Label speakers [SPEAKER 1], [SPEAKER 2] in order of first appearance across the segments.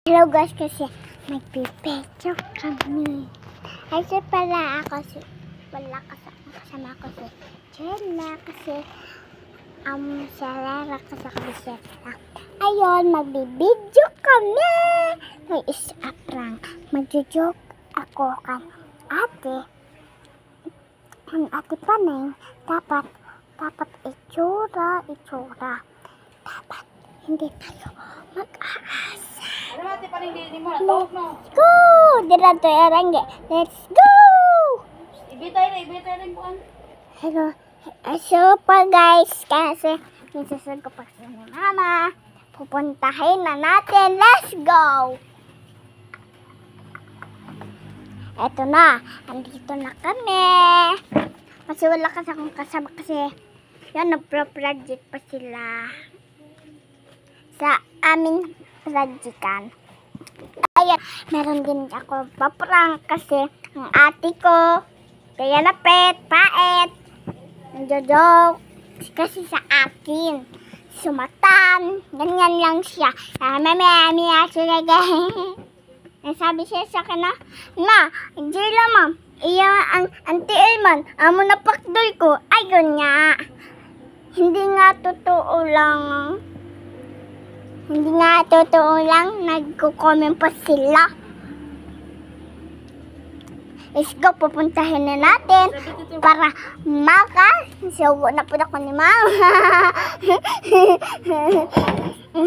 [SPEAKER 1] Hello guys, kasi magpipedyo kami. Ay, siya pala ako kasama ko si Jenna kasi Sarara kasi ako bisita. Ayun, magbibidyo kami. May isa-prank. Magjo-joke ako kan ate. Ang ate Panay, dapat itsura. Dapat hindi tayo mag-aasa. Let's go! Dito erangge. Let's go!
[SPEAKER 2] Ibitay rin po.
[SPEAKER 1] Hello. So pa guys, kasi minsan ko pa ni mama. Pupuntahin na natin. Let's go! Eto na. Andito na kami. Kasi wala kasi akong kasama kasi yan, nagpro-project pa sila sa aming projectan. Ayan, meron din ako paprank kasi ang ate ko, kaya lapit, pait, nagjo-joke kasi sa akin. Sumatan, ganyan lang siya. Sabi siya sa akin na, Ma, Jayla ma'am, iya ang tiil man, amo na pakdoy ko. Ay, ganyan. Hindi nga totoo lang, nagko-comment pa sila. Let's go, pupuntahin na natin para sugo na po ako ni mama.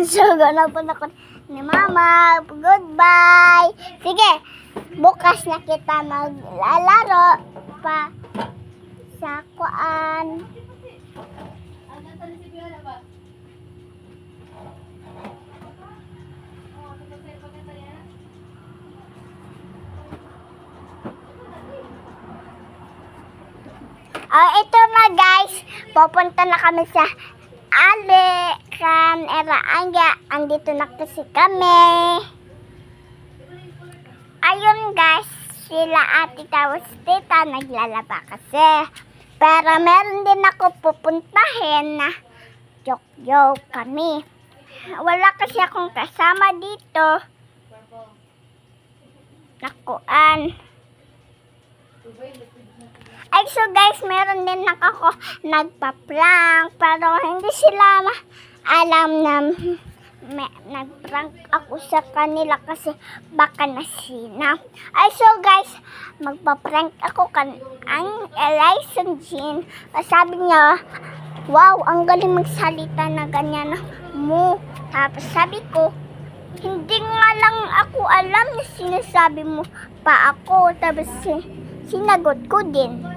[SPEAKER 1] Sugo na po ako ni mama. Goodbye. Sige, bukas na kita maglalaro pa sa kuan. Ito na guys, pupunta na kami sa Eraangga. Andito na kasi kami. Ayun guys, sila ate tapos tita naglalaba kasi. Pero meron din ako pupuntahin na joke kami. Wala kasi akong kasama dito. Nakuan. Ay, so guys, meron din ako nagpa-prank, pero hindi sila alam na nag-prank ako sa kanila kasi baka nasina. Ay, so guys, magpa-prank ako ang Eliza Jean. Sabi niya, wow, ang galing magsalita na ganyan mo. Tapos sabi ko, hindi nga lang ako alam na sinasabi mo pa ako. Tapos sinagot ko din.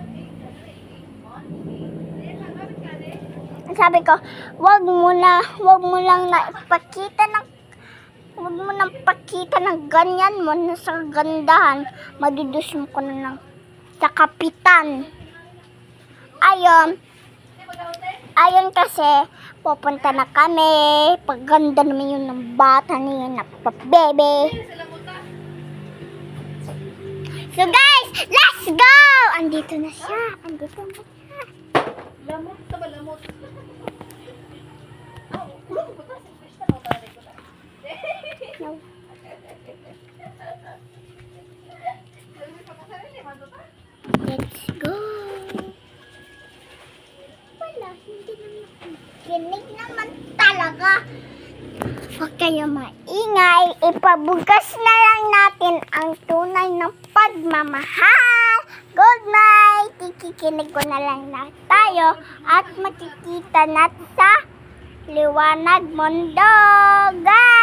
[SPEAKER 1] Sabi ko, wag mo lang ipakita ng ganyan mo na sa gandahan. Madudus mo ko na sa kapitan. Ayun kasi, pupunta na kami. Paganda naman yun ng bata niya na bebe. So guys, let's go! Andito na siya.
[SPEAKER 2] Lamot sa balamot.
[SPEAKER 1] No. Let's go. Wala, hindi naman. Kinig naman talaga. Huwag kayo maingay. Ipabugas na lang natin ang tunay ng pagmamahal. Good night. Ikikinig ko na lang na tayo at makikita natin sa liwanag mundo. Guys!